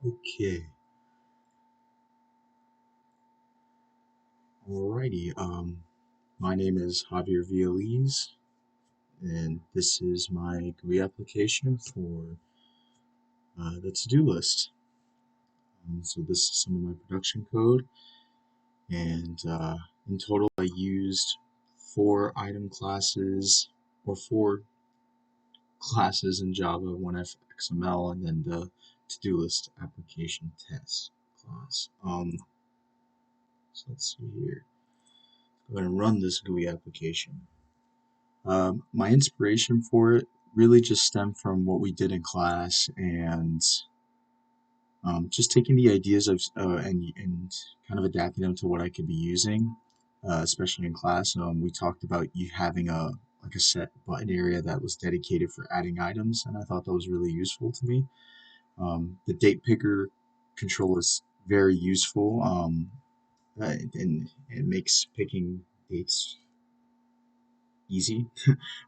Okay, alrighty. My name is Javier Vializ, and this is my GUI application for the to-do list. So this is some of my production code, and in total, I used four item classes or four classes in Java, one XML, and then the to-do list application test class. So let's see here. Go ahead and run this GUI application. My inspiration for it really just stemmed from what we did in class and just taking the ideas of and kind of adapting them to what I could be using, especially in class. We talked about you having a set button area that was dedicated for adding items, and I thought that was really useful to me. The date picker control is very useful, and it makes picking dates easy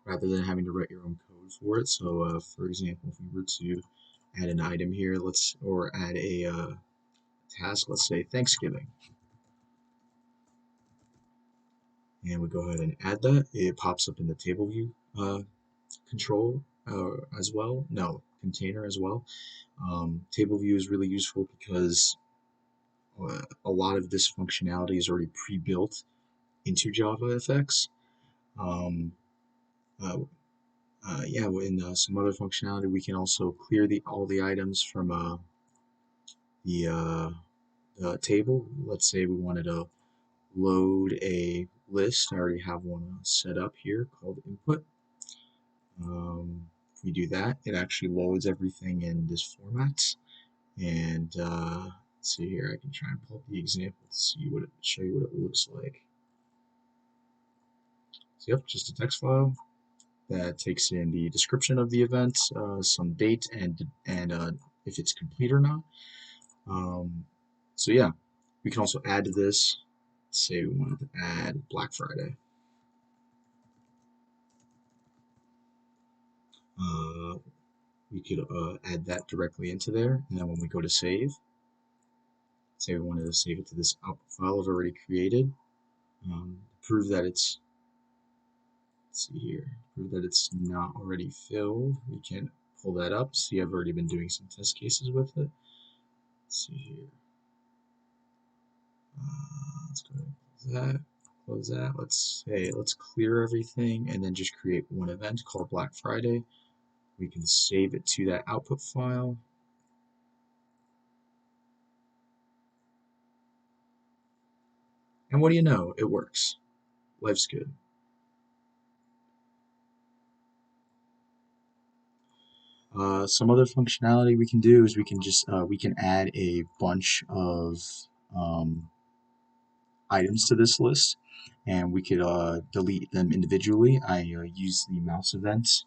rather than having to write your own code for it. So, for example, if we were to add an item here, or add a task, let's say Thanksgiving, and we go ahead and add that, it pops up in the table view control as well. No, container as well. Table view is really useful because a lot of this functionality is already pre-built into JavaFX. Um, uh, yeah, in some other functionality, we can also clear all the items from the, table. Let's say we wanted to load a list. I already have one set up here called input. If we do that, it actually loads everything in this format. And let's see here, I can try and pull up the example to show you what it looks like. So yep, just a text file that takes in the description of the event, some date, and if it's complete or not. Um, so yeah, we can also add to this. Say we wanted to add Black Friday. Uh, we could add that directly into there, and then when we go to save, say we wanted to save it to this output file I've already created, prove that it's, let's see here, prove that it's not already filled. We can pull that up. See, I've already been doing some test cases with it. Let's see here. Let's go ahead and close that. Close that. Let's clear everything and then just create one event called Black Friday. We can save it to that output file. And what do you know? It works. Life's good. Some other functionality we can do is we can add a bunch of um, items to this list, and we could delete them individually. I use the mouse event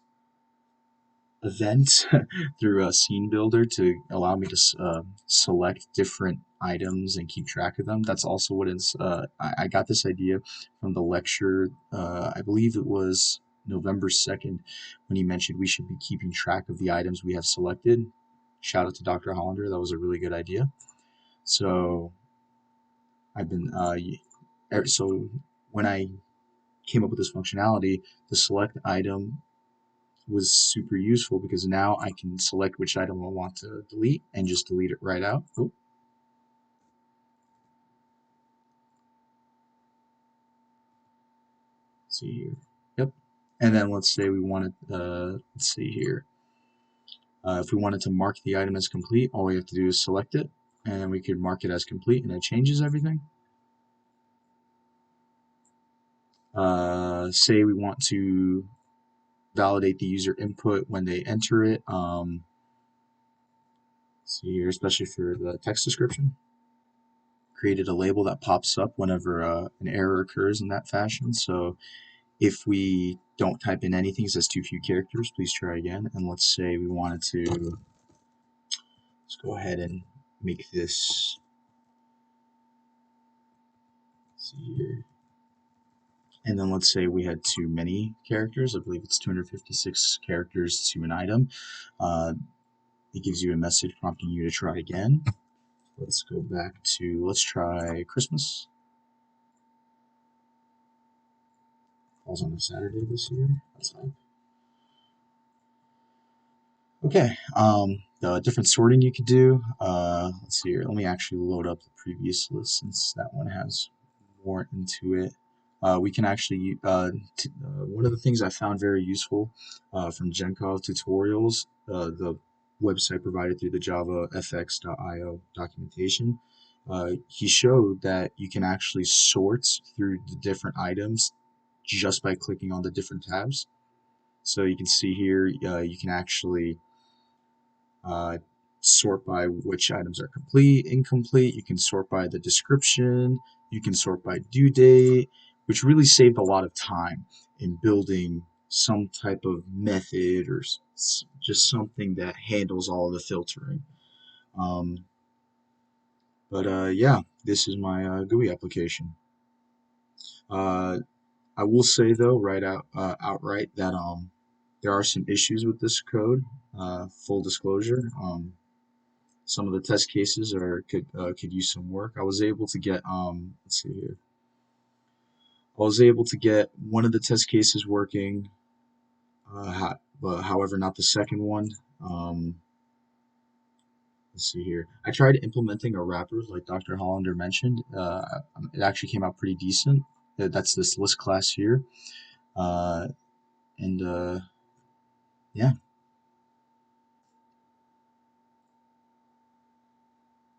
through a scene builder to allow me to select different items and keep track of them. That's also what is I got this idea from the lecture. I believe it was November 2nd when he mentioned we should be keeping track of the items we have selected. Shout out to Dr. Hollander. That was a really good idea. So I've been so when I came up with this functionality, the select item was super useful because now I can select which item I want to delete and just delete it right out. Oh, see here. Yep. And then let's say we wanted, let's see here. If we wanted to mark the item as complete, all we have to do is select it, and we could mark it as complete, and it changes everything. Say we want to validate the user input when they enter it. See here, especially for the text description. Created a label that pops up whenever an error occurs in that fashion. So if we don't type in anything, it says too few characters, please try again. And let's say we wanted to, let's go ahead and make this, let's see here. And then let's say we had too many characters. I believe it's 256 characters to an item. Uh, it gives you a message prompting you to try again. Let's go back to, let's try Christmas. Falls on a Saturday this year. That's fine. Okay, the different sorting you could do. Let's see here. Let me actually load up the previous list since that one has more into it. We can actually, one of the things I found very useful from Genkov tutorials, the website provided through the JavaFX.io documentation, he showed that you can actually sort through the different items just by clicking on the different tabs. So you can see here, you can actually uh, sort by which items are complete, incomplete. You can sort by the description. You can sort by due date, which really saved a lot of time in building some type of method or just something that handles all of the filtering. Um, but yeah, this is my GUI application. I will say though, outright that there are some issues with this code. Full disclosure. Some of the test cases could use some work. I was able to get let's see here. I was able to get one of the test cases working, but however not the second one. Let's see here. I tried implementing a wrapper like Dr. Hollander mentioned. It actually came out pretty decent. That's this list class here, uh, and yeah.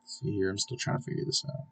See here, I'm still trying to figure this out.